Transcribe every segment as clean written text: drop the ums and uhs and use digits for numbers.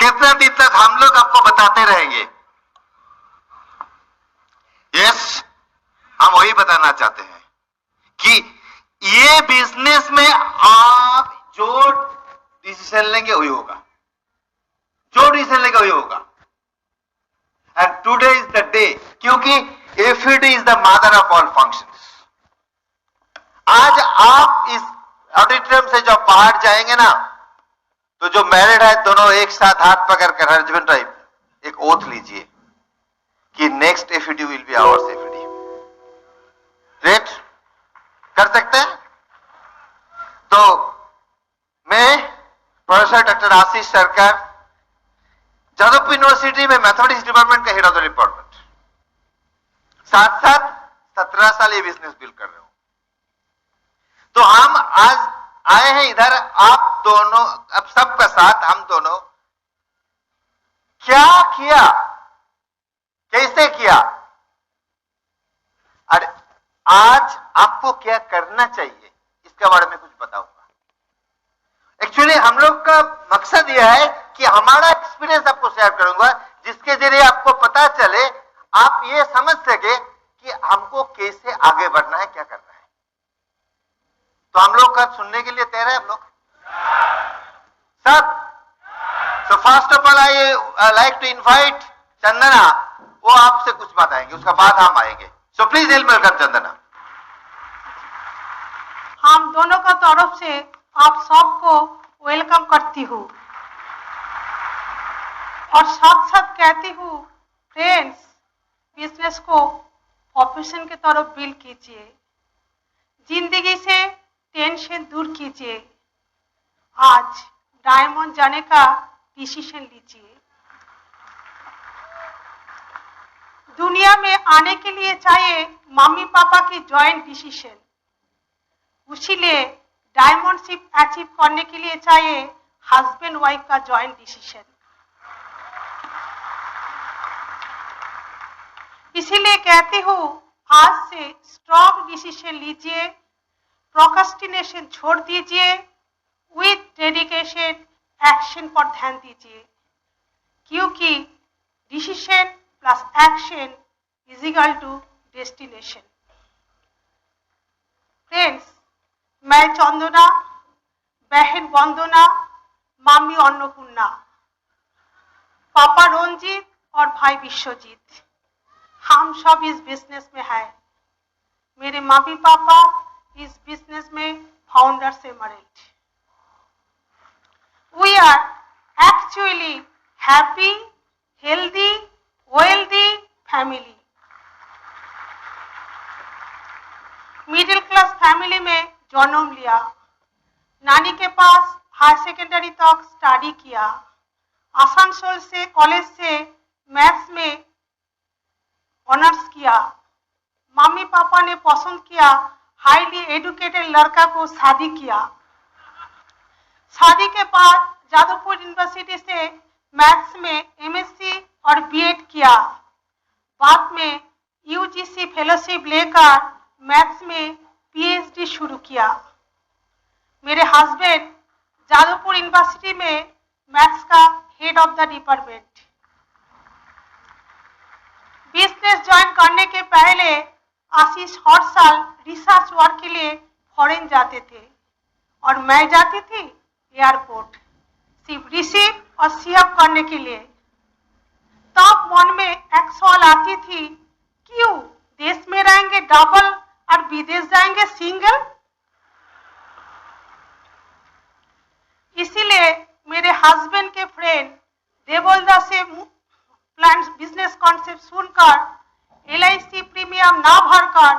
कितना दिन तक हम लोग आपको बताते रहेंगे? यस, हम वही बताना चाहते हैं कि ये बिजनेस में आप जो डिसीजन लेंगे वही होगा, जो डिसीजन लेंगे वही होगा। And today is the day, क्योंकि FED is the mother of all functions. आज आप इस ऑडिटोरियम से जब बाहर जाएंगे ना, तो जो मैरिड है दोनों एक साथ हाथ पकड़कर हस्बैंड वाइफ एक ओथ लीजिए कि next FED will be hours FED. Rate कर सकते हैं? तो मैं प्रोफेसर डॉक्टर आशीष सरकार, जादवपुर यूनिवर्सिटी में मैथमेटिक्स डिपार्टमेंट का हेड ऑफ द डिपार्टमेंट, साथ साथ 17 साल ये बिजनेस बिल्ड कर रहे हो। तो हम आज आए हैं इधर, आप दोनों, अब सबका साथ हम दोनों क्या किया, कैसे किया, और आज आपको क्या करना चाहिए, इसके बारे में कुछ बताऊंगा। एक्चुअली हम लोग का मकसद यह है कि हमारा एक्सपीरियंस आपको शेयर करूंगा, जिसके जरिए आपको पता चले, आप ये समझ सके कि हमको कैसे आगे बढ़ना है, क्या करना है। तो हम लोग का सुनने के लिए तैयार है हम लोग सब? So first of all I like to invite Chandana, वो आपसे कुछ बताएंगे, उसका बाद हम आएंगे। So please welcome Chandana. हम दोनों का तरफ से आप सबको वेलकम करती हूँ और साथ साथ कहती हूँ, फ्रेंड्स, बिजनेस को प्रोफेशन की तरफ बिल्ड कीजिए, जिंदगी से टेंशन दूर कीजिए, आज डायमंड जाने का डिसीजन लीजिए। दुनिया में आने के लिए चाहिए मम्मी पापा की जॉइंट डिसीजन, उसीलिए डायमंडशिप अचीव करने के लिए चाहिए हस्बैंड वाइफ का जॉइंट डिसीजन। इसीलिए कहती हूँ, आज से स्ट्रॉन्ग डिसीजन लीजिए, प्रोक्रेस्टिनेशन छोड़ दीजिए, विथ डेडिकेशन एक्शन पर ध्यान दीजिए, क्योंकि decision plus action is equal to destination. Friends, मैं चंदना, बहन वंदना, मामी अन्नपूर्णा, पापा रंजीत और भाई विश्वजीत, हम सब इस बिजनेस में हैं। मेरे मम्मी पापा इस बिजनेस में founders emerald. We are actually happy, healthy, wealthy family. Middle class family में जन्म लिया, नानी के पास हायर सेकेंडरी तक स्टडी किया, आसनसोल से कॉलेज से मैथ्स में ऑनर्स किया। मम्मी पापा ने पसंद किया हाईली एजुकेटेड लड़का को, शादी किया। शादी के बाद जादवपुर यूनिवर्सिटी से मैथ्स में एमएससी और बीएड किया। बाद में यूजीसी फेलोशिप लेकर मैथ्स में पीएचडी शुरू किया। मेरे हस्बैंड जादवपुर यूनिवर्सिटी में मैथ्स का head of the department. Business join करने के पहले आशीष हर साल रिसर्च वर्क के लिए फॉरेन जाते थे और मैं जाती थी एयरपोर्ट सिर्फ रिसीव और सीएफ करने के लिए। तब मन में एक सवाल आती थी, क्यों देश में रहेंगे डबल और विदेश जाएंगे सिंगल। इसीलिए मेरे हस्बैंड के फ्रेंड देवलदा से प्लान बिजनेस कॉन्सेप्ट सुनकर एलआईसी प्रीमियम ना भरकर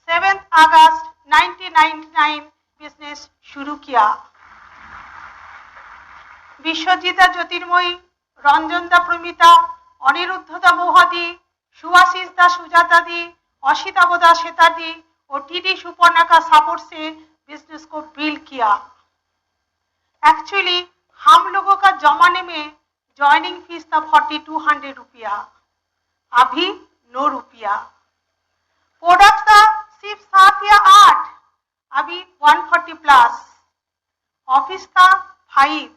7 अगस्त 1999 बिजनेस शुरू किया। विश्वजिता ज्योतिर्मयी, रंजन दा प्रमिता, अनिरुद्ध दा मोहादी, सुभाषिष दा सुजाता दी, अशिता बोदा श्वेता दी और टीडी सुपर्णा का सपोर्ट से बिजनेस को बिल्ड किया। एक्चुअली हम लोगों का जमाने में ज्वाइनिंग फीस था 4200 रुपया, अभी 9 रुपया। प्रोडक्ट था सिर्फ 7 या 8, अभी 140 प्लस। ऑफिस था 5,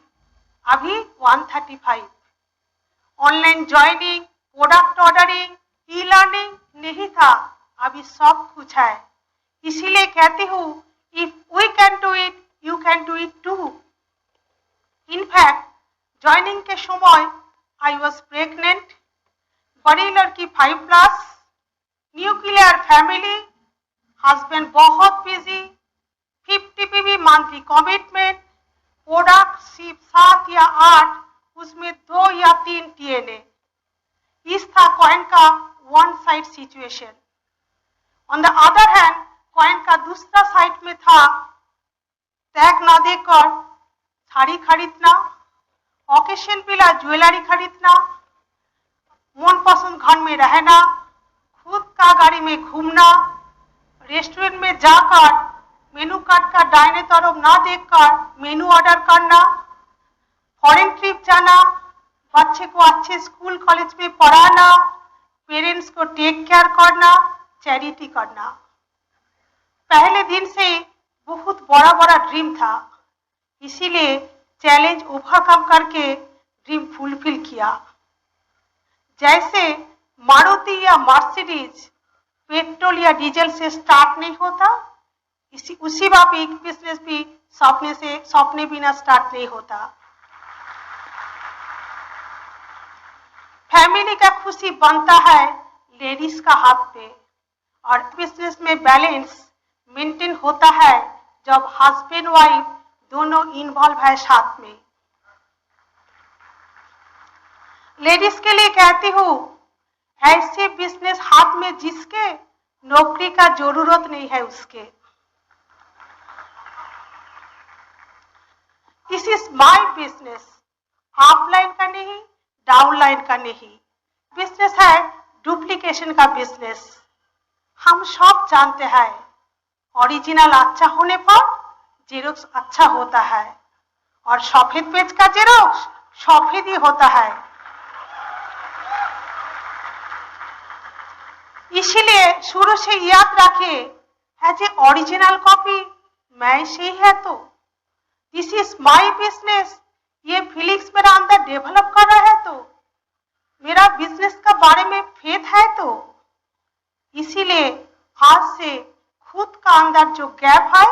अभी 135। Online joining, product ordering, e learning नहीं था, अभी सब कुछ है। इसीलिए कहती हूँ, if we can do it, you can do it too. In fact joining के समय आई वॉज प्रेग्नेंट, बड़ी लड़की 5+, न्यूक्लियर फैमिली, हस्बैंड बहुत busy, 50 PV monthly commitment, product सिर्फ 7 या 8, उसमें 2 या 3 TNA। इस था कॉइन का one side situation. On the other hand, coin का दूसरा साइड में था टैग ना देकर साड़ी खरीदना, ओकेशन पिला ज्वेलरी खरीदना, मन पसंद घर में रहना, खुद का गाड़ी में घूमना, रेस्टोरेंट में जाकर मेनू कार्ड का दाहिने तरफ ना देखकर मेनू ऑर्डर करना, फॉरेन ट्रिप जाना, बच्चे को अच्छे स्कूल कॉलेज में पढ़ाना, पेरेंट्स को टेक केयर करना, चैरिटी करना। पहले दिन से बहुत बड़ा बड़ा ड्रीम था, इसीलिए चैलेंज ओवरकम करके ड्रीम फुलफिल किया। जैसे मारुति या मर्सिडीज पेट्रोल या डीजल से स्टार्ट नहीं होता, उसी वापिक बिजनेस भी सपने बिना स्टार्ट नहीं होता। फैमिली का खुशी बनता है लेडीज का हाथ पे, और बिजनेस में बैलेंस मेंटेन होता है जब हस्बैंड वाइफ दोनों इन्वॉल्व है साथ में। लेडीज के लिए कहती हूँ, ऐसे बिजनेस हाथ में जिसके नौकरी का जरूरत नहीं है उसके। This is my business, upline का नहीं, डाउनलाइन का नहीं। बिजनेस है डुप्लीकेशन का बिजनेस। हम सब जानते हैं, ओरिजिनल अच्छा होने पर जेरोक्स अच्छा होता है, और सफेद पेज का जेरोक्स सफेद ही होता है। इसीलिए शुरू से याद रखिए, एज ए ओरिजिनल कॉपी मैं से है तो दिस इज माय बिजनेस, ये फीलिंग्स मेरा अंदर डेवलप कर रहा है तो मेरा बिजनेस का बारे में फेथ है तो। इसीलिए आज से खुद का अंदर जो गैप है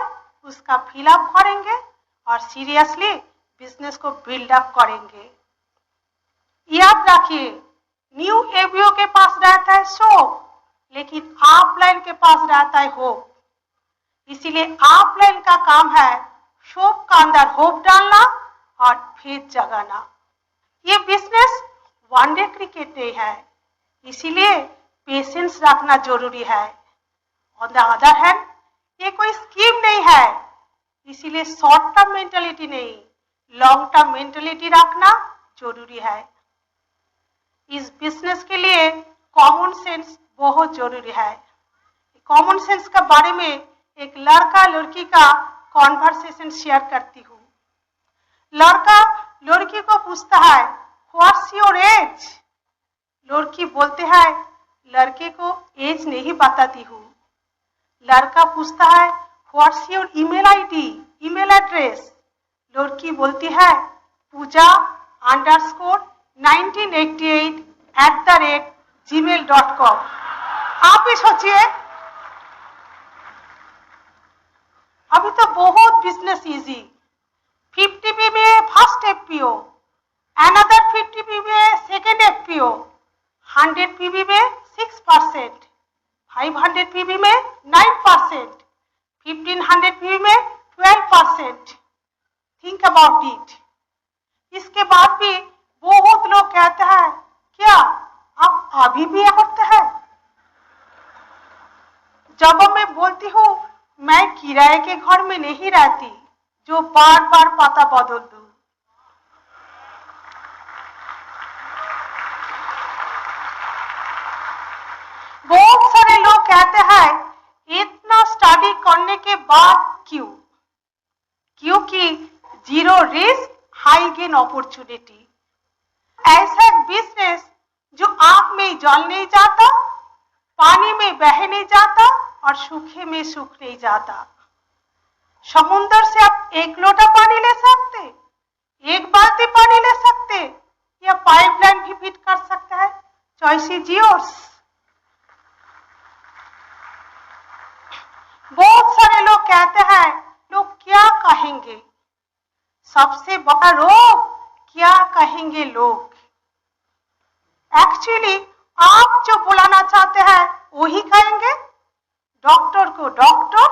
उसका फिलअप करेंगे और सीरियसली बिजनेस को बिल्डअप करेंगे। याद रखिए, न्यू एबीओ के पास रहता है शॉप, लेकिन ऑफलाइन के पास रहता है होप। इसीलिए ऑफलाइन का काम है शॉप का अंदर होप डालना और फेथ जगाना। ये बिजनेस वन डे क्रिकेट नहीं है, इसीलिए पेशेंस रखना जरूरी है। ऑन द अदर हैंड, ये कोई स्कीम नहीं है, इसीलिए शॉर्ट टर्म मेंटालिटी नहीं, लॉन्ग टर्म मेंटालिटी रखना जरूरी है। इस बिजनेस के लिए कॉमन सेंस बहुत जरूरी है। कॉमन सेंस के बारे में एक लड़का लड़की का कॉन्वर्सेशन शेयर करती हूँ। लड़का लड़की को पूछता है, व्हाट्स योर एज? लड़की बोलते हैं, लड़के को एज नहीं बताती हूँ। लड़का पूछता है, what's your email ID, email address? लड़की बोलती है, puja_1988@gmail.com। आप ही सोचिए, अभी तो बहुत बिजनेस इजी। 50 पी में फर्स्ट एफपीओ, अनदर 50 पी में सेकेंड एफपीओ, 100 पीवी में 6%, 500 पीवी में 9%, 1500 पीवी में 12%। Think about it. इसके बाद भी बहुत लोग कहते हैं, क्या आप अभी भी करते हैं? जब मैं बोलती हूँ मैं किराए के घर में नहीं रहती जो बार बार पता बदल दूं। बहुत सारे लोग कहते हैं, इतना स्टडी करने के बाद क्यों? क्योंकि zero risk high gain opportunity. ऐसा बिजनेस जो आग में जल नहीं जाता, पानी में बह नहीं जाता और सूखे में सूख नहीं जाता। समुद्र से आप 1 लोटा पानी ले सकते, 1 बाल्टी पानी ले सकते, या पाइपलाइन भी फिट choice is yours. बहुत सारे लोग कहते हैं लोग क्या कहेंगे, सबसे बड़ा रोग क्या कहेंगे लोग। एक्चुअली आप जो बुलाना चाहते हैं वही कहेंगे। डॉक्टर को डॉक्टर,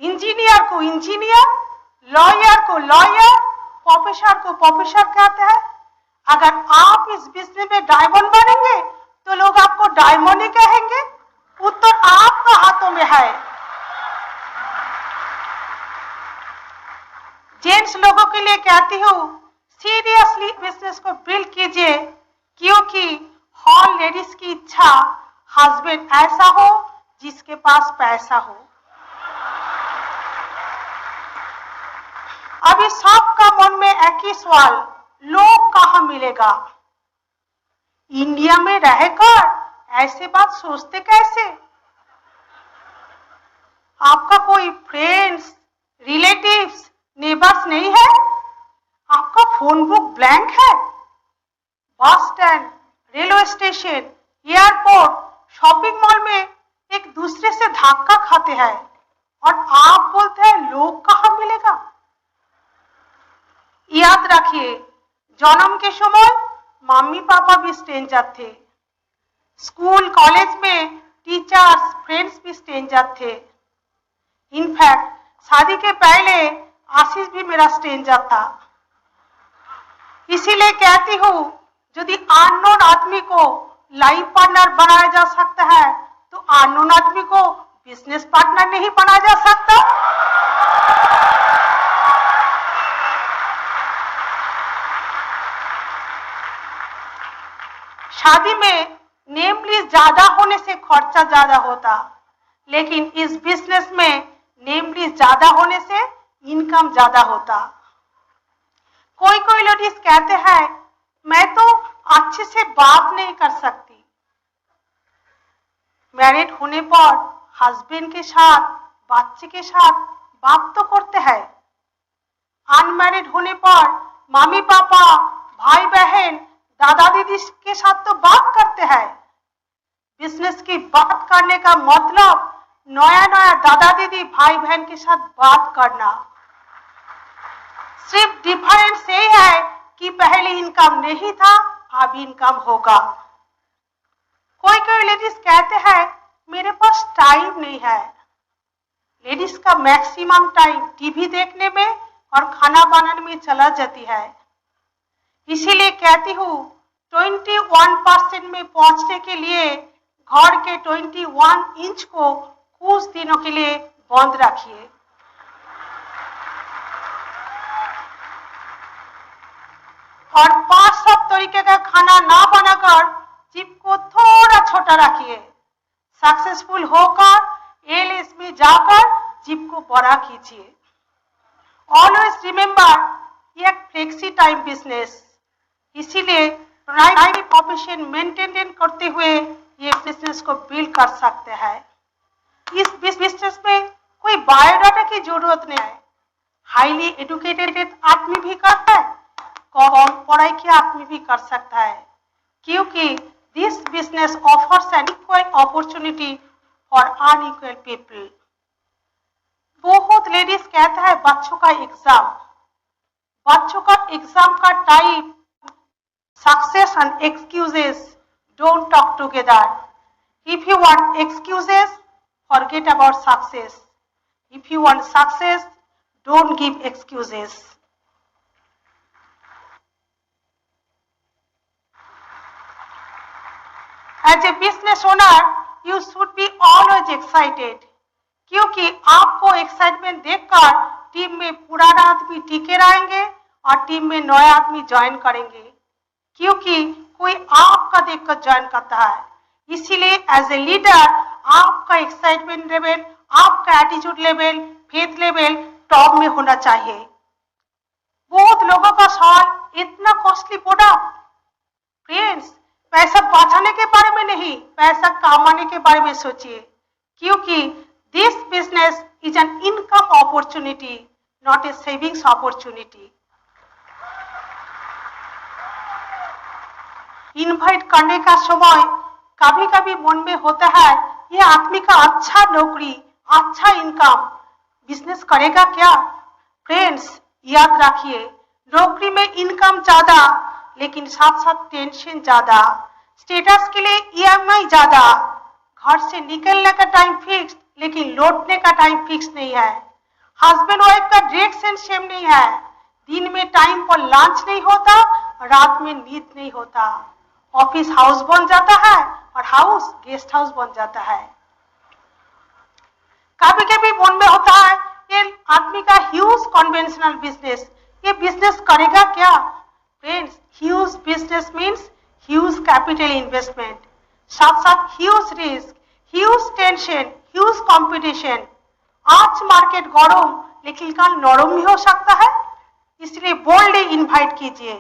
इंजीनियर को इंजीनियर, लॉयर को लॉयर, प्रोफेसर को प्रोफेसर कहते हैं। अगर आप इस बिजनेस में डायमंड बनेंगे तो लोग आपको डायमंड ही कहेंगे। उत्तर आपका हाथों में है। जेंट्स लोगों के लिए कहती हूँ सीरियसली बिजनेस को बिल्ड कीजिए, क्योंकि हर लेडीज की इच्छा हस्बैंड ऐसा हो जिसके पास पैसा हो। अभी सबका मन में एक ही सवाल, लोग कहाँ मिलेगा। इंडिया में रहकर ऐसे बात सोचते कैसे। आपका कोई फ्रेंड्स, रिलेटिव्स, नेबर्स नहीं है। आपका फोन बुक ब्लैंक है। Bus stand, railway station, airport, shopping mall में एक दूसरे से धक्का खाते हैं और आप बोलते हैं लोग कहाँ मिलेगा। याद रखिए, जन्म के समय मम्मी पापा भी स्ट्रेंजर थे। स्कूल कॉलेज में टीचर्स फ्रेंड्स भी स्ट्रेंजर थे। इनफैक्ट शादी के पहले आशीष भी मेरा स्ट्रेंजर था। इसीलिए कहती हूँ यदि अननोन आदमी को लाइफ पार्टनर बनाया जा सकता है तो अननोन आदमी को बिजनेस पार्टनर नहीं बनाया जा सकता। शादी में नेम लिस्ट ज्यादा होने से खर्चा ज्यादा होता, लेकिन इस बिजनेस में नेम लिस्ट ज्यादा होने से इनकम ज्यादा होता। कोई कोई लेडीज कहते हैं मैं तो अच्छे से बात नहीं कर सकती। मैरिड होने पर हस्बैंड के साथ, बच्चे के साथ बात तो करते हैं। अनमैरिड होने पर मम्मी पापा, भाई बहन, दादा दीदी के साथ तो बात करते हैं। बिजनेस की बात करने का मतलब नया नया दादा दीदी, भाई बहन के साथ बात करना। सिर्फ डिफरेंस यही है कि पहले इनकम नहीं था, अब इनकम होगा। कोई कोई लेडीज कहते हैं मेरे पास टाइम नहीं है। लेडीज का मैक्सिमम टाइम टीवी देखने में और खाना बनाने में चला जाती है। इसीलिए कहती हूँ 21% में पहुंचने के लिए घर के 21 इंच को कुछ दिनों के लिए बंद रखिए। और 5 तरीके का खाना ना बनाकर जिप को थोड़ा छोटा रखिए। सक्सेसफुल होकर एलएस में जाकर जिप को बड़ा कीजिए। ऑलवेज रिमेंबर ये एक फ्लेक्सी टाइम बिजनेस, इसीलिए राइट प्रोफेशन मेंटेन करते हुए ये बिजनेस को बिल्ड कर सकते हैं। इस बिजनेस में कोई बायोडाटा की जरूरत नहीं है। हाईली एजुकेटेड आदमी भी करता है, कम पढ़ाई के आदमी भी कर सकता है, क्योंकि this business offers an equal opportunity for unequal people. बहुत लेडीज कहता है बच्चों का एग्जाम का type, success and excuses don't talk together. If you want excuses forget about success. If you want success, don't give excuses. As a business owner, you should be always excited. क्योंकि आपको excitement देखकर team में पुराना आदमी टिके रहेंगे और team में नए आदमी ज्वाइन करेंगे, क्योंकि कोई आपका देखकर ज्वाइन करता है। इसीलिए एज ए लीडर आपका एक्साइटमेंट लेवल, आपका attitude level, faith level top में होना चाहिए। बहुत लोगों का सवाल इतना कॉस्टली प्रोडक्ट। फ्रेंड्स, पैसा बचाने के बारे में नहीं, पैसा कमाने के बारे में सोचिए, क्योंकि this business is an income opportunity, not a savings opportunity. Invite करने का समय कभी कभी मन में होता है ये आदमी का अच्छा नौकरी, अच्छा इनकम, बिजनेस करेगा क्या? फ्रेंड्स, याद रखिए, नौकरी में इनकम ज्यादा लेकिन साथ साथ टेंशन ज्यादा, स्टेटस के लिए ईएमआई ज्यादा, घर से निकलने का टाइम फिक्स लेकिन लौटने का टाइम फिक्स नहीं है, हस्बैंड वाइफ का ड्रेस एंड सेम नहीं है, दिन में टाइम पर लंच नहीं होता, रात में नींद नहीं होता, ऑफिस हाउस बन जाता है और हाउस गेस्ट हाउस बन जाता है। कभी कभी मन में होता है ये आदमी का ह्यूज कन्वेंशनल बिजनेस, ये बिजनेस करेगा क्या? Friends, huge business means huge capital investment, साथ साथ huge risk, huge tension, huge competition. आज मार्केट गरम लेकिन कल नरम भी हो सकता है, इसलिए बोल्डली इनवाइट कीजिए।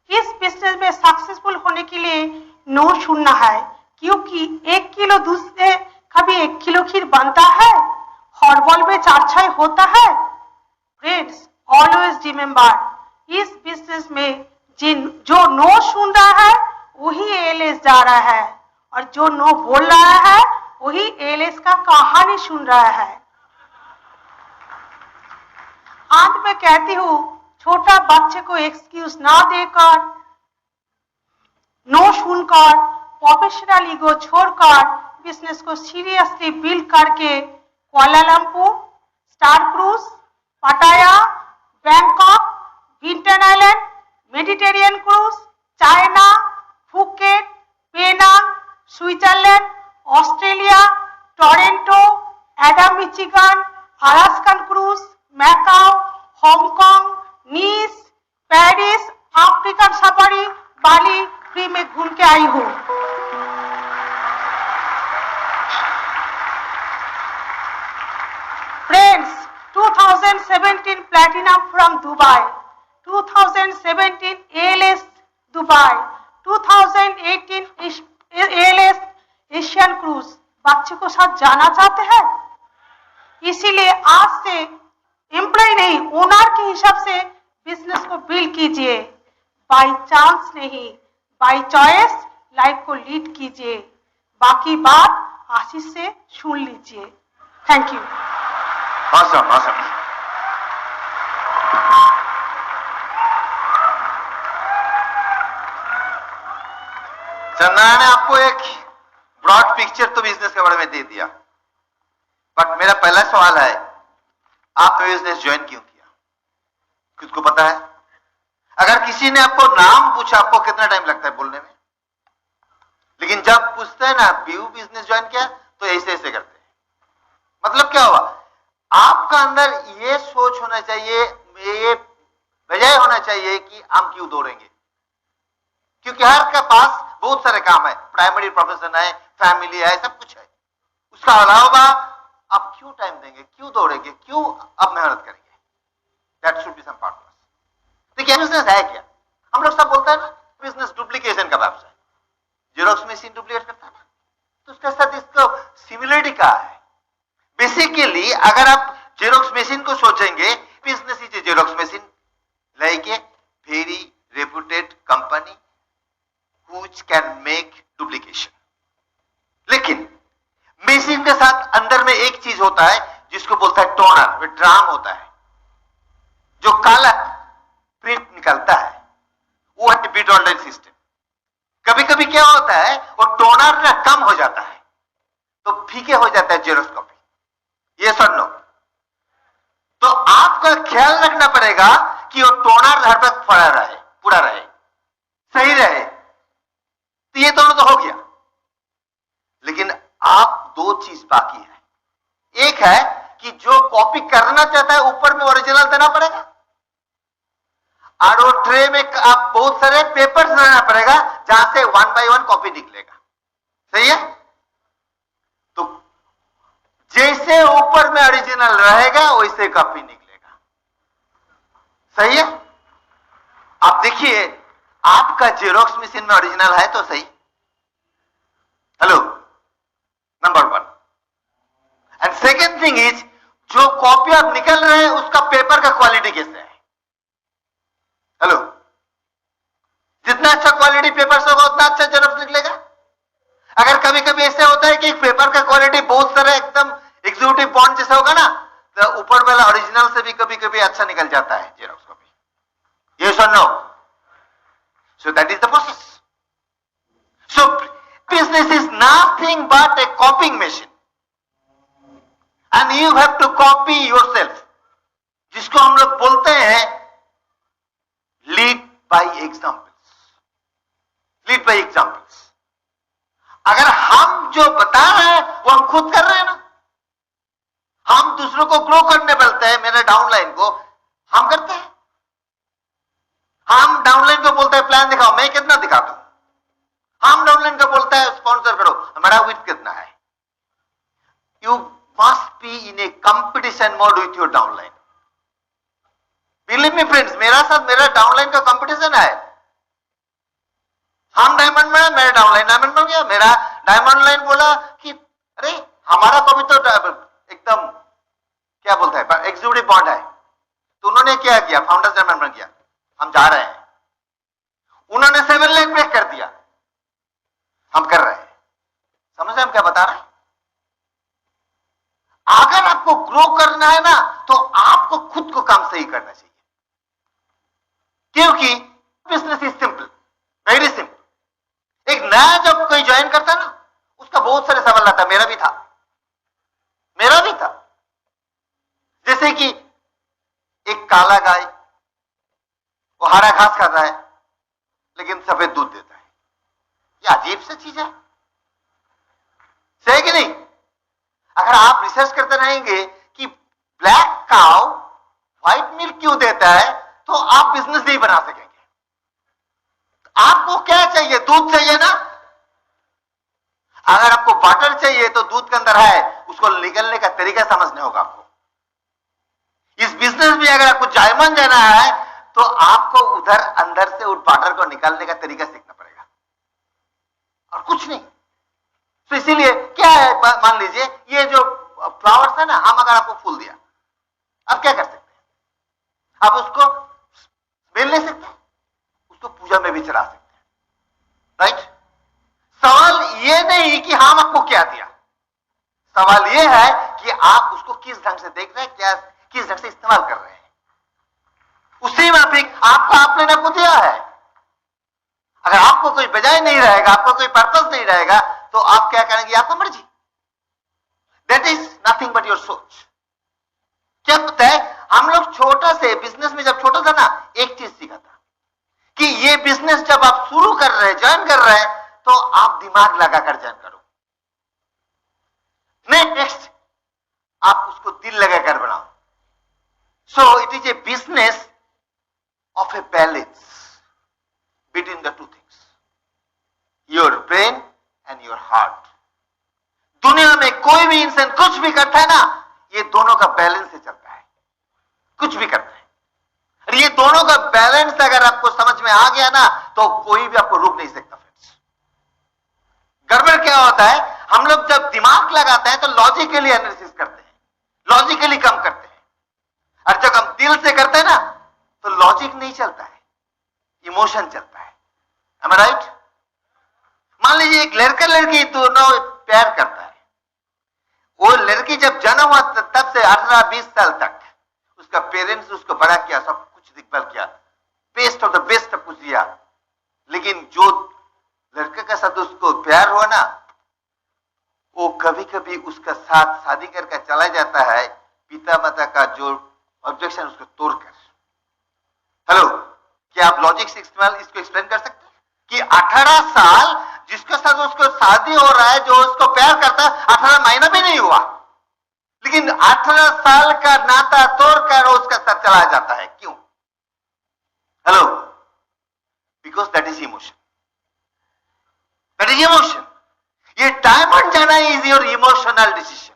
इस बिजनेस में सक्सेसफुल होने के लिए नो सुनना है, क्योंकि 1 किलो दूध से कभी 1 किलो खीर बनता है, हर बॉल में 4-6 होता है। फ्रेंड्स, ऑलवेज रिमेम्बर, इस बिजनेस में जो नो सुन रहा है वही एएलएस जा रहा है, और जो नो बोल रहा है वही एएलएस का कहानी सुन रहा है। अंत में कहती हूँ, छोटा बच्चे को एक्सक्यूज ना देकर, नो सुनकर, प्रोफेशनल ईगो छोड़कर बिजनेस को सीरियसली बिल्ड करके Kuala Lumpur, star cruise, Pattaya, Bangkok, विंटन island, Mediterranean cruise, China, Phuket, Penang, Switzerland, Australia, Toronto, Adam Michigan, Alaskan cruise, Macao, Hong Kong, Nice, Paris, African safari, Bali free में घूम के आई हूँ। Friends, 2017 platinum from Dubai, 2017 ALS Dubai, 2018 ALS Asian cruise. बच्चे को साथ जाना चाहते हैं, इसीलिए आज से एम्प्लॉय नहीं, ओनर के हिसाब से बिजनेस को बिल्ड कीजिए। बाय चांस नहीं, बाय चॉइस लाइफ को लीड कीजिए। बाकी बात आशीष से सुन लीजिए। Thank you. awesome, awesome. Chandana ने आपको एक ब्रॉड पिक्चर तो बिजनेस के बारे में दे दिया, बट मेरा पहला सवाल है, आपने बिजनेस ज्वाइन क्यों किया? खुद को पता है? अगर किसी ने आपको नाम पूछा, आपको कितना टाइम लगता है बोलने में? लेकिन जब पूछते हैं ना क्यों बिजनेस ज्वाइन किया, तो ऐसे ऐसे करते हैं। मतलब क्या हुआ? आपका अंदर ये सोच होना चाहिए, ये बजाय होना चाहिए कि हम क्यों दौड़ेंगे, क्योंकि हर के पास बहुत सारे काम है, प्राइमरी प्रोफेशन है, फैमिली है, सब कुछ है। उसका अलावा आप क्यों टाइम देंगे, क्यों दौड़ेंगे, क्यों आप मेहनत करेंगे? That should be some purpose. देखिए, बिजनेस है क्या? हम लोग सब बोलते हैं ना, बिजनेस डुप्लीकेशन का व्यवसाय, जेरोक्स मशीन डुप्लीकेट करता है ना, तो उसके साथ इसका सिमिलरिटी क्या है? बेसिकली अगर आप जेरोक्स मशीन को सोचेंगे, business is a xerox machine like a very reputed company which can make duplication. लेकिन मशीन के साथ अंदर में एक चीज होता है जिसको बोलता है टोनर, ड्राम होता है, जो काला प्रिंट निकलता है, वो है बिट ऑनलाइन सिस्टम। कभी कभी क्या होता है, वो टोनर ना कम हो जाता है तो फीके हो जाता है जेरोक्स कॉपी। ये सुन लो, तो आपका ख्याल रखना पड़ेगा कि वो टोनर हर वक्त पड़ा रहे, पूरा रहे, सही रहे। तो ये दोनों तो हो गया, लेकिन आप दो चीज बाकी है। एक है कि जो कॉपी करना चाहता है ऊपर में ओरिजिनल देना पड़ेगा, और वो ट्रे में आप बहुत सारे पेपर्स देना पड़ेगा जहां से 1 by 1 कॉपी निकलेगा। सही है? तो जैसे ऊपर में ओरिजिनल रहेगा वैसे कॉपी निकलेगा। सही है? आप देखिए, आपका जेरोक्स मशीन में ओरिजिनल है तो सही। Hello, number 1। And second thing is, जो कॉपी आप निकल रहे हैं उसका पेपर का क्वालिटी कैसे है? हेलो, जितना अच्छा क्वालिटी पेपर से होगा उतना कितना अच्छा जेरॉक्स निकलेगा। अगर कभी कभी ऐसे होता है कि एक पेपर का क्वालिटी बहुत सारा एकदम एग्जीक्यूटिव बॉन्ड जैसा होगा ना, तो ऊपर वाला ओरिजिनल से भी कभी कभी अच्छा निकल जाता है जेरॉक्स कॉपी। यस और no? So that is the process. So business is nothing but a copying machine and you have to copy yourself, जिसको हम लोग बोलते हैं lead by examples. Lead by examples. अगर हम जो बता रहे हैं वो हम खुद कर रहे हैं ना, हम दूसरों को ग्रो करने बोलते हैं, मेरे डाउनलाइन को हम करते हैं। हम डाउनलाइन को बोलते हैं प्लान दिखाओ, मैं कितना दिखाता हूं। हम डाउनलाइन को बोलता है स्पॉन्सर करो, हमारा विथ कितना है। You must be in A competition mode with your downline. Believe me friends, मेरा साथ मेरा डाउनलाइन का कंपटीशन है। हम डायमंड में, मेरा डाउनलाइन डायमंड में गया। मेरा डायमंड लाइन बोला कि अरे हमारा को भी तो एकदम क्या बोलता है एग्जीक्यूटिव बॉन्ड है, तो उन्होंने क्या किया, फाउंडर्स डायमंड में किया, हम जा रहे हैं। उन्होंने 7 लाख ब्रेक कर दिया, हम कर रहे हैं। समझ रहे हम क्या बता रहे हैं? अगर आपको ग्रो करना है ना, तो आपको खुद को काम सही करना चाहिए, क्योंकि business is simple, very simple. एक नया जब कोई ज्वाइन करता ना, उसका बहुत सारे सवाल आता है। मेरा भी था। जैसे कि एक काला गाय, वो हरा घास खाता है लेकिन सफेद दूध देता है। ये अजीब सी चीज है, सही कि नहीं? अगर आप रिसर्च करते रहेंगे कि ब्लैक काउ व्हाइट मिल्क क्यों देता है, तो आप बिजनेस नहीं बना सकेंगे। आपको क्या चाहिए? दूध चाहिए ना। अगर आपको बटर चाहिए तो दूध के अंदर है, उसको निकलने का तरीका समझने होगा आपको। इस बिजनेस में अगर आपको जायमन जाना है, तो आपको उधर अंदर से उस बटर को निकालने का तरीका सीखना पड़ेगा, और कुछ नहीं। तो इसीलिए क्या है, मान लीजिए ये जो फ्लावर्स है ना, हम अगर आपको फूल दिया, आप क्या कर सकते हैं? आप उसको बेल ले सकते हैं, उसको पूजा में भी चढ़ा सकते हैं, राइट? सवाल ये नहीं कि हम आपको क्या दिया, सवाल ये है कि आप उसको किस ढंग से देख रहे हैं, क्या किस ढंग से इस्तेमाल कर रहे हैं। उसी माफिक आपको आपने ना को दिया है। अगर आपको कोई बजाय नहीं रहेगा, आपको कोई पर्पस नहीं रहेगा, तो आप क्या करेंगे? आपको मर्जी। That is nothing but your सोच। क्या पता है, हम लोग छोटा से बिजनेस में जब छोटा था ना, एक चीज सीखा था कि ये बिजनेस जब आप शुरू कर रहे हैं, ज्वाइन कर रहे हैं, तो आप दिमाग लगाकर ज्वाइन करो। नेक्स्ट आप उसको दिल लगाकर बनाओ। So it is A business of a balance between the two things, your brain and your heart. दुनिया में कोई भी इंसान कुछ भी करता है ना, ये दोनों का बैलेंस से चलता है। कुछ भी करता है, और ये दोनों का बैलेंस अगर आपको समझ में आ गया ना, तो कोई भी आपको रोक नहीं सकता। फ्रेंड्स, गड़बड़ क्या होता है, हम लोग जब दिमाग लगाते हैं तो लॉजिकली एनालिसिस करते हैं, लॉजिकली काम करते हैं, और जब हम दिल से करते हैं ना, तो लॉजिक नहीं चलता है, इमोशन चलता है। am I right? मान लीजिए एक लड़का लड़की दोनों प्यार करता है। वो लड़की जब जन्म हुआ तब से 18-20 साल तक उसका पेरेंट्स उसको बड़ा किया, सब कुछ देखभाल किया, बेस्ट ऑफ द बेस्ट कुछ दिया। लेकिन जो लड़के के साथ उसको प्यार हुआ ना, वो कभी कभी उसका साथ शादी करके चला जाता है, पिता माता का जो ऑब्जेक्शन उसको तोड़कर। हेलो, क्या आप लॉजिक से इस्तेमाल इसको एक्सप्लेन कर सकते हैं कि 18 साल जिसके साथ उसको शादी हो रहा है, जो उसको प्यार करता है, 18 महीना भी नहीं हुआ, लेकिन 18 साल का नाता तोड़कर उसका साथ चला जाता है। क्यों? Hello, because that is emotion. That is emotion. ये डायमंड जाना इज योर इमोशनल डिसीजन।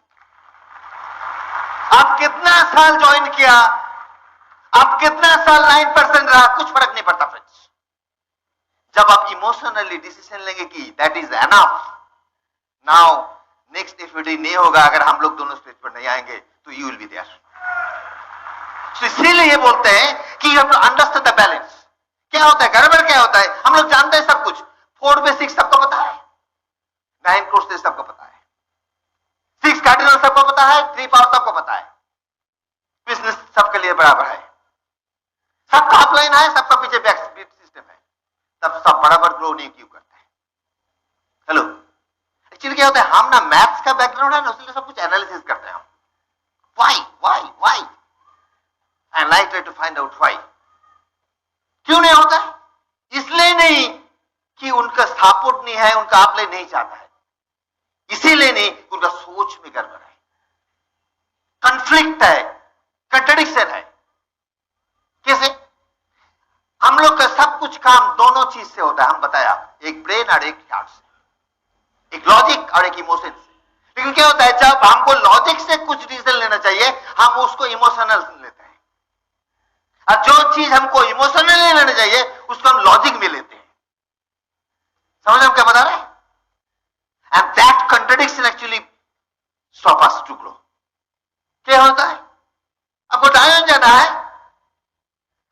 आप कितना साल ज्वाइन किया, आप कितना साल 9% रहा, कुछ फर्क नहीं पड़ता फ्रेंड्स। जब आप इमोशनली डिसीजन लेंगे कि that is enough, now next FD नहीं होगा अगर हम लोग दोनों स्टेज पर नहीं आएंगे, तो यू विल बी देयर। इसीलिए ये बोलते हैं कि you have to understand the balance. क्या होता है, गड़बड़ क्या होता है, हम लोग जानते हैं सब कुछ, 4 बेसिक्स सबको पता है, 9 कोर्सेज सबको पता है, 6 कार्डिनल सबको पता है, 3 पावर सबको पता है, बिजनेस सबके लिए बराबर है, सबका अपलाइन है, सबका पीछे बैक सिस्टम है, तब सब बराबर ग्रो नहीं क्यों करते हैं? हेलो, एक्चुअली क्या होता है, हम ना मैथ्स का बैकग्राउंड है ना, इसलिए सब कुछ एनालिसिस करते हैं हम, why and I try to find out why. क्यों नहीं होता है? इसलिए नहीं कि उनका सपोर्ट नहीं है, उनका अपलाइन नहीं चाहता है, इसीलिए नहीं उनका सोच में गड़बड़ है, कॉन्फ्लिक्ट है, कंट्रडिक्शन है। कैसे? हम लोग का सब कुछ काम दोनों चीज से होता है, हम बताया, एक ब्रेन और एक हार्ट से, एक लॉजिक और एक इमोशन से। लेकिन क्या होता है, जब हमको लॉजिक से कुछ डिसीजन लेना चाहिए, हम उसको इमोशनल लेते हैं, और जो चीज हमको इमोशनली लेना चाहिए उसको हम लॉजिक में लेते हैं। समझ हम क्या बता रहे हैं? And that contradiction actually stop us to grow. क्या होता है, आपको डायन जाना है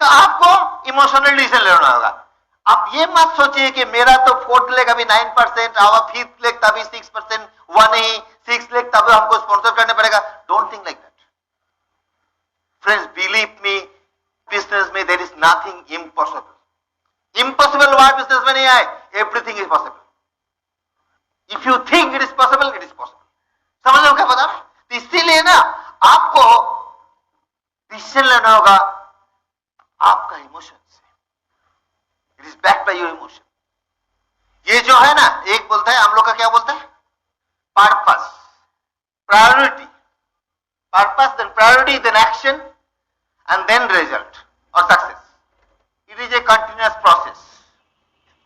तो आपको इमोशनल डिसीजन लेना होगा। आप ये मत सोचिए कि मेरा तो 4th लेग अभी 9% और 5th लेग तभी 6% हुआ नहीं, 6th लेग तब हमको स्पॉन्सर करने पड़ेगा। Don't think like that friends, believe me, business में there is nothing impossible. Impossible word business में नहीं आए, everything is possible. If you think it is possible, it is possible. समझ लो क्या बता रहा है? तो इसीलिए ना आपको डिसीजन लेना होगा आपका इमोशन से, it is backed by your emotion. ये जो है ना, एक बोलता है, हम लोग का क्या बोलता है, purpose, priority, purpose then priority then action and then result or success. It is a continuous process.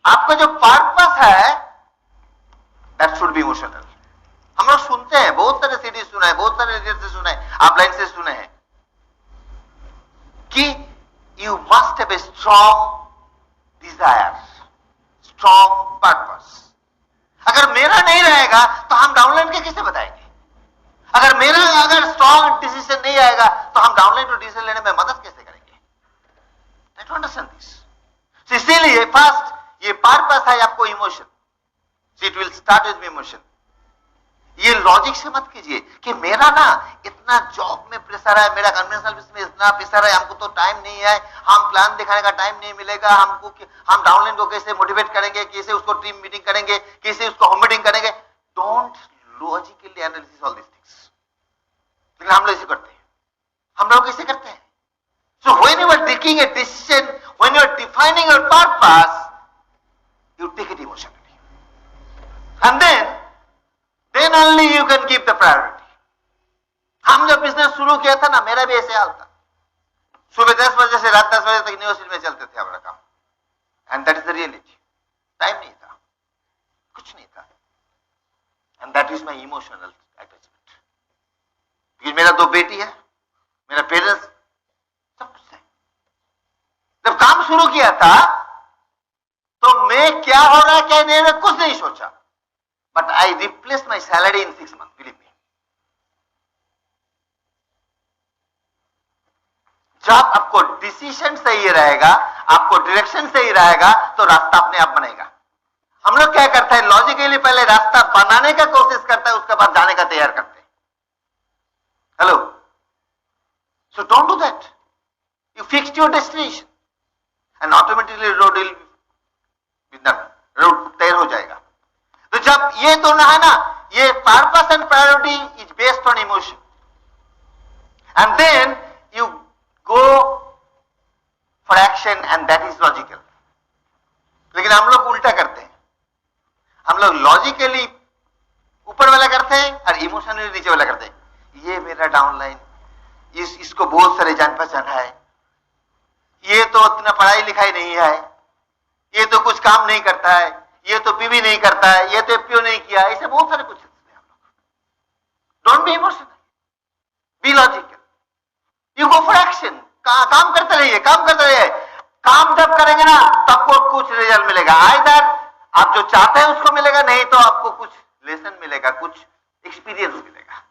आपका जो पर्पस है that should be emotional. हम लोग सुनते हैं, बहुत सारे सीरीज सुना है, बहुत सारे लीडर से सुना है, आप लाइन से सुने हैं कि you must have a strong desire, strong purpose. अगर मेरा नहीं रहेगा तो हम डाउनलाइन के किसे बताएंगे? अगर स्ट्रॉन्ग डिसीजन नहीं आएगा तो हम डाउनलाइन टू डिसीजन लेने में मदद कैसे करेंगे? Try to understand this. So, इसीलिए फर्स्ट ये पर्पस है आपको emotion, it will start with emotion. ये लॉजिक से मत कीजिए कि मेरा ना इतना जॉब में प्रेशर है, मेरा कन्वेंशनल बिजनेस में इतना प्रेशर है, हमको तो टाइम नहीं है, हम प्लान दिखाने का टाइम नहीं मिलेगा हमको, हम डाउनलाइन को कैसे मोटिवेट करेंगे, कैसे उसको टीम मीटिंग करेंगे, कैसे उसको होम मीटिंग करेंगे। Don't logically analysis all this things. लेकिन हम लोग इसे करते हैं, हम लोग कैसे करते हैं? So when you are taking a decision, when you are defining your purpose, you take it emotionally, and then only you can give the priority. हम जब बिजनेस शुरू किया था ना, मेरा भी ऐसे हाल था, सुबह 10 बजे से रात 10 बजे तक यूनिवर्सिटी में चलते थे हमारा काम, and that is the reality. Time नहीं था, कुछ नहीं था, and that is my emotional attachment. क्योंकि मेरा 2 बेटी है, मेरा पेरेंट्स, सब कुछ है। जब काम शुरू किया था तो मैं क्या हो रहा है क्या नहीं हो रहा कुछ नहीं सोचा, but I replace my salary in 6 months, believe me. जब आपको डिसीजन सही रहेगा, आपको डायरेक्शन सही रहेगा, तो रास्ता अपने आप बनेगा। हम लोग क्या करते हैं, लॉजिकली पहले रास्ता बनाने का कोशिश करता है, उसके बाद जाने का तैयार करते हैं। Hello, so don't do that. You fixed your destination and automatically road तैयार हो जाएगा। तो जब ये तो ना है ना, ये purpose and priority is based on emotion, and then you go for action and that is logical. लेकिन हम लोग उल्टा करते हैं, हम लोग लॉजिकली ऊपर वाला करते हैं और इमोशनली नीचे वाला करते हैं। ये मेरा डाउनलाइन, इसको बहुत सारे जान पहचान है, ये तो इतना पढ़ाई लिखाई नहीं है, ये तो कुछ काम नहीं करता है, ये तो पीवी नहीं करता है, ये तो एफपीओ नहीं किया, ऐसे बहुत सारे कुछ हैं हम लोग। Don't be emotional, be logical, you go for action. काम करते रहिए, काम करते रहिए। काम जब करेंगे ना तब को कुछ रिजल्ट मिलेगा, आइदर आप जो चाहते हैं उसको मिलेगा, नहीं तो आपको कुछ लेसन मिलेगा, कुछ एक्सपीरियंस मिलेगा,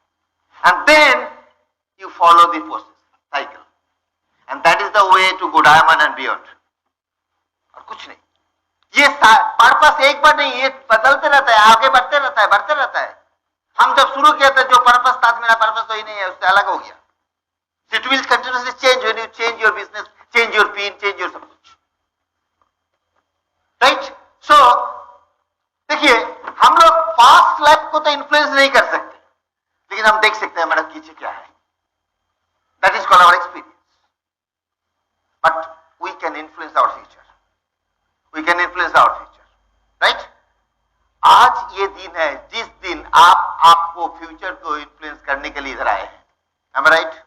and then you follow the process cycle, and that is the way to go diamond and beyond। और कुछ नहीं, ये पर्पस पर्पस एक बार नहीं, ये बदलते रहता है, आगे बढ़ते रहता है। हम जब शुरू किया था जो पर्पस था, मेरा पर्पस तो ही नहीं है, उससे अलग हो गया। It will continuously change when you change your business, change your pin, change your सब कुछ, राइट? सो देखिए, हम लोग पास्ट लाइफ को तो इन्फ्लुएंस नहीं कर सकते, लेकिन हम देख सकते हैं हमारा पीछे क्या है। That is called our experience. But we can influence our future, we can influence our future, right? आज ये दिन है जिस दिन आपको फ्यूचर को इन्फ्लुएंस करने के लिए इधर आए हैं। Am I right?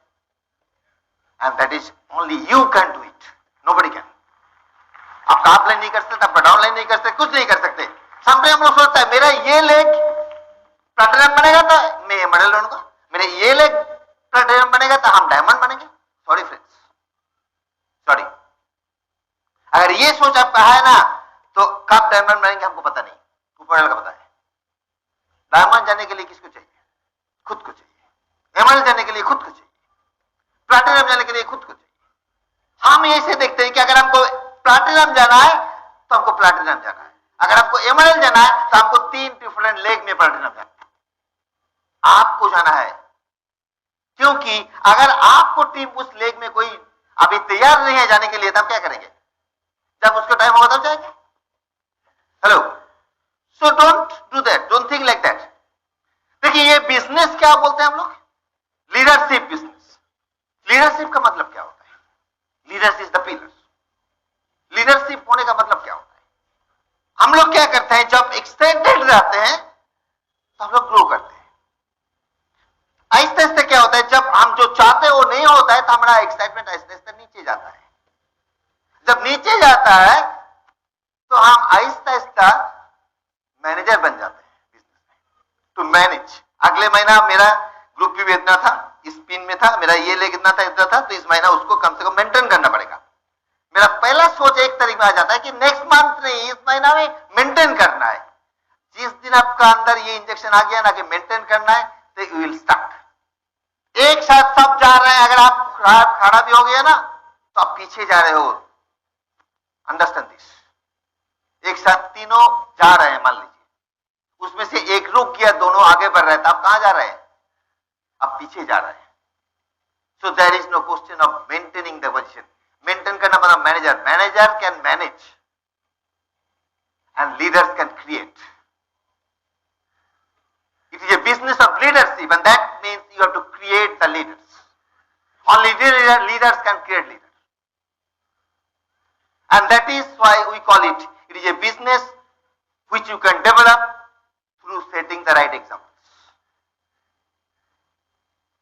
And that is only you can do it. Nobody can. आप अपलाइन नहीं कर सकते, आप डाउनलाइन नहीं कर सकते, कुछ नहीं कर सकते। समटाइम हम लोग सोचता है मेरा ये लेग प्लैटिनम बनेगा तो मैं ये मेडल लूंगा, मेरे ये लेग प्लैटिनम बनेगा तो हम डायमंड बनेंगे। Sorry friends, sorry. अगर ये सोच आपका है ना, तो कब डायमंड बनेंगे हमको पता नहीं, ऊपर वाले का पता है। डायमंड जाने के लिए किसको चाहिए? खुद को चाहिए। एमएल जाने के लिए खुद को चाहिए। प्लैटिनम जाने के लिए खुद को चाहिए। हम ऐसे देखते हैं कि अगर हमको प्लैटिनम जाना है तो हमको प्लैटिनम जाना है, अगर हमको एमएल जाना है तो हमको 3 डिफरेंट लेग में प्लैटिनम जाना है। आपको जाना है, क्योंकि अगर आपको टीम उस लेग में कोई अभी तैयार नहीं है जाने के लिए, तब क्या करेंगे? जब उसका टाइम होगा तब जाएंगे। Hello, so don't do that, don't think like that. देखिए, ये बिजनेस क्या बोलते हैं हम लोग? Leadership business. लीडरशिप का मतलब क्या होता है? Leaders is the pillar. Leadership होने का मतलब क्या होता है? हम लोग क्या करते हैं, जब एक्साइटेड रहते हैं तो हम लोग ग्रो करते हैं। आहिस्ते आहिस्ते क्या होता है, जब हम जो चाहते हैं वो नहीं होता है तो हमारा एक्साइटमेंट आहिस्ते आहिस्ते नीचे जाता है। जब नीचे जाता है तो हम आहिस्ता आहिस्ता मैनेजर बन जाते हैं बिजनेस में, टू मैनेज। अगले महीना मेरा ग्रुप भी इतना था, इस पिन में था, मेरा ये लेग इतना था, तो इस महीना उसको कम से कम मेंटेन करना पड़ेगा। मेरा पहला सोच एक तरीके में आ जाता है कि नेक्स्ट मंथ नहीं, इस महीना में मेंटेन करना है। जिस दिन आपका अंदर ये इंजेक्शन आ गया ना कि मेंटेन करना है, तो यू विल स्टार्ट। एक साथ सब जा रहे हैं, अगर आप खड़ा भी हो गया ना तो आप पीछे जा रहे हो। Understand this. एक साथ तीनों जा रहे हैं, मान लीजिए उसमें से एक रुक गया, दोनों आगे बढ़ रहे हैं, तो आप कहां जा रहे हैं? आप पीछे जा रहे हैं। So there is no question of maintaining the position. Maintain करना मतलब manager. Manager can manage and leaders can create. It is a business of leadership, and that means you have to create the leaders. Only leaders can create leaders. And that is why we call it is a business which you can develop through setting the right examples.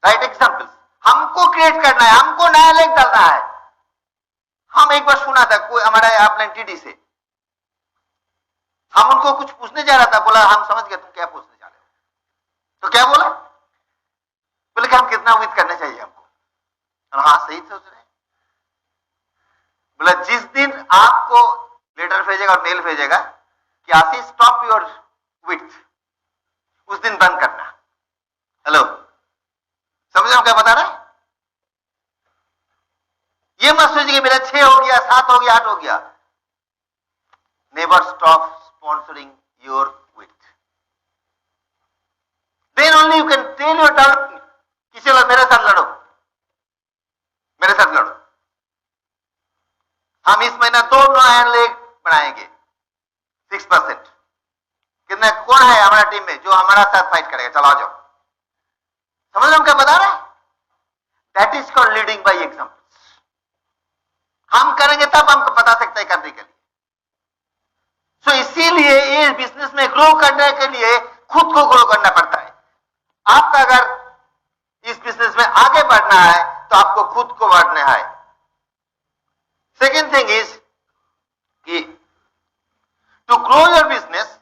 Right examples. हमको create करना है, हमको नया leg डालना है। हम एक बार सुना था कोई हमारा अपलाइन टीडी से, हम उनको कुछ पूछने जा रहा था, बोला हम समझ गए तुम क्या पूछने जा रहे हो। तो क्या बोला? बोले कि हम कितना उम्मीद करना चाहिए हमको। हाँ, सही सोच रहे हैं। बोला जिस दिन आपको लेटर भेजेगा और मेल भेजेगा कि आशीष स्टॉप योर विथ, उस दिन बंद करना। हेलो, समझ रहे क्या बता रहा है? ये मत सोचिए मेरा 6 हो गया, 7 हो गया, 8 हो गया। Never stop sponsoring your with. Then only you can tell your doubt कि चलो मेरे साथ लड़ो, मेरे साथ लड़ो। हम इस महीना 2 नया लेग बनाएंगे 6%। कितना कौन है हमारा टीम में जो हमारा साथ फाइट करेगा? चलो आ जाओ। समझ रहे हम क्या बता रहे हैं? That is called leading by examples. हम करेंगे तब हमको बता सकते हैं करने के लिए। सो इसीलिए ये बिजनेस में ग्रो करने के लिए खुद को ग्रो करना पड़ता है। आपका अगर इस बिजनेस में आगे बढ़ना है तो आपको खुद को बढ़ना है। सेकेंड थिंग इज कि to grow your business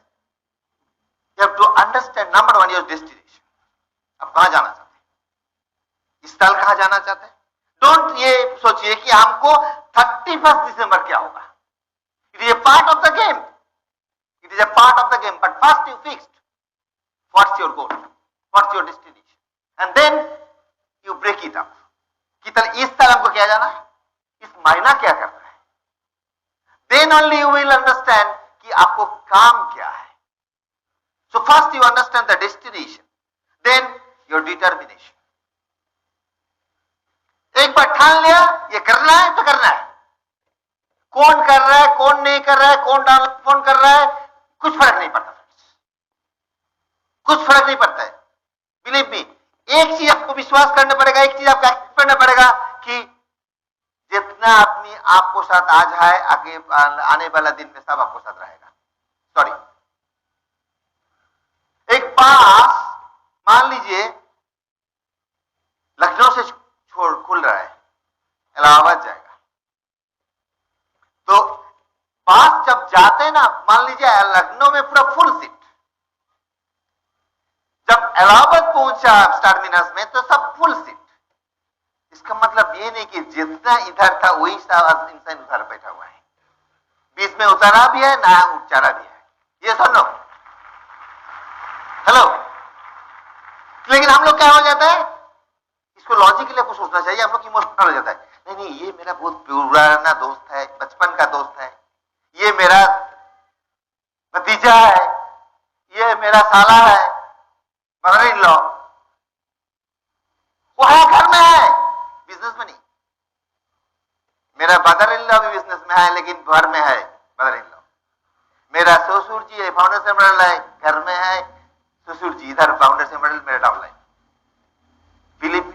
you have to understand number 1 your destination. आप कहां जाना चाहते हैं? इस साल कहां जाना चाहते हैं? डोंट ये सोचिए कि हमको 31 दिसंबर क्या होगा। It is a part of the game, it is a part of the game, but first you fixed what's your goal, what's your destination, and then you break it up कि इस साल हमको क्या जाना है, इस महीना क्या करना है। Then only you will understand कि आपको काम क्या है. So first you understand the destination, then your determination. एक बार ठान लिया ये करना है तो करना है. कौन कर रहा है, कौन नहीं कर रहा है, कौन फोन कर रहा है, कुछ फर्क नहीं पड़ता. कुछ फर्क नहीं पड़ता है. बिलीव मी, एक चीज आपको विश्वास करना पड़ेगा, एक चीज आपको एक्सेप्ट करना पड़ेगा कि जितना आदमी आपको साथ आज है, आगे आने वाला दिन में सब आपको साथ रहेगा. सॉरी, एक पास मान लीजिए लखनऊ से खुल रहा है, इलाहाबाद जाएगा. तो पास जब जाते हैं ना, मान लीजिए लखनऊ में पूरा फुल सीट, जब इलाहाबाद पहुंचा टर्मिनस में तो सब फुल सीट. इसका मतलब ये नहीं कि जितना इधर था वही इंसान उधर बैठा हुआ है. बीच में उतारा भी है ना, उचारा भी है. ये सुनो, हेलो. लेकिन हम लोग क्या हो जाता है, इसको लॉजिकली आपको सोचना चाहिए. हम लोग इमोशनल हो जाता है. नहीं, ये मेरा बहुत पुराना दोस्त है, बचपन का दोस्त है, ये मेरा भतीजा है, ये मेरा साला है, मदर इन लॉ. वो है घर में है, बिजनेस में नहीं. मेरा मदर इन लॉ भी बिजनेस में है लेकिन घर में है मदर इन लॉ. मेरा ससुर जी है, फाउंडर से मॉडल है, घर में है ससुर जी, इधर फाउंडर से मॉडल, मेरा डाउनलाइन. बिलीव मी,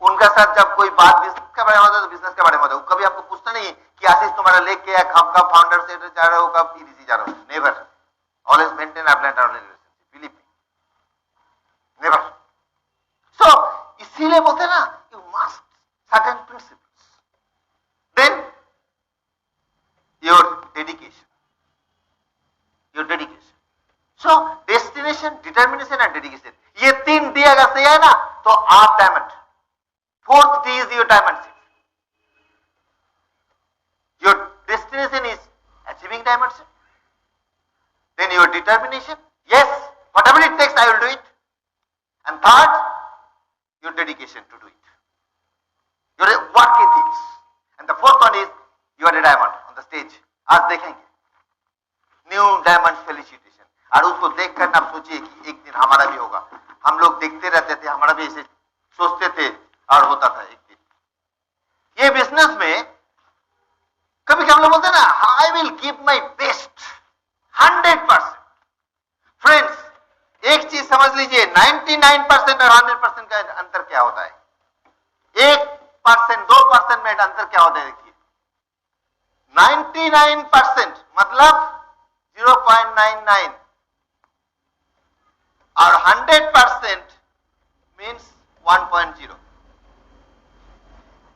उनका साथ जब कोई बात बिजनेस के बारे में होता है तो बिजनेस के बारे में होता है. कभी आपको पूछता नहीं कि आशीष तुम्हारा लेके या कब फाउंडर से जा रहे हो, कब ईडीसी जा रहे हो. Never. Always maintain upline relationship. Believe me, never. So इसीलिए बोलते हैं ना, you must certain principles, then your dedication. Your dedication. So destination, determination and dedication, ये तीन दिया अगर सही है ना तो आप diamond. Fourth D is your diamond shape. Your destination is achieving diamond shape. Then your determination, yes, whatever it takes, I will do it. And third, your dedication to do it. Your work ethics. And the fourth one is you are a diamond on the stage. आज देखेंगे new diamond felicitation. और उसको देखकर आप सोचिए कि एक दिन हमारा भी होगा. हम लोग देखते रहते थे, हमारा भी ऐसे सोचते थे और होता था एक दिन. ये बिजनेस में कभी कभी हम लोग बोलते हैं ना, I will give my best 100%. Friends, एक चीज समझ लीजिए, 99% और 100% का अंतर क्या होता है. 1%, 2% में अंतर क्या होता है. देखिए, 99% मतलब 0.99 और 100% मीन्स 1.0.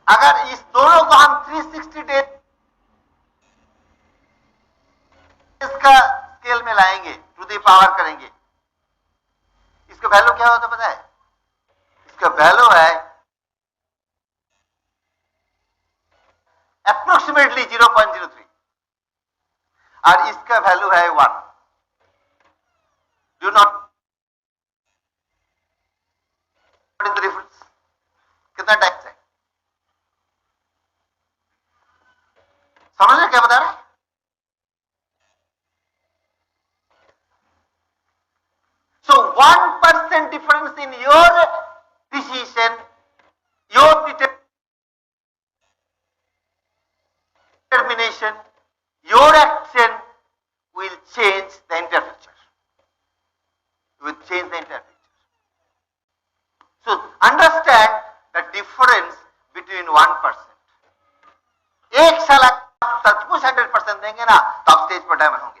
अगर इस दोनों को हम 360 डेज का स्केल में लाएंगे, टू दी पावर करेंगे, इसका वैल्यू क्या होता है पता है. इसका वैल्यू है अप्रोक्सीमेटली 0.03 और इसका वैल्यू है 1. Do not, what is the difference? कितना टैक्स है? समझ रहे क्या बता रहे हैं? So 1% difference in your decision, your determination, your action will change the entire picture. Will change the entire picture. So understand the difference between 1%. एक साल सचमुच 100% देंगे ना तो आप स्टेज पर डायमंड होंगे.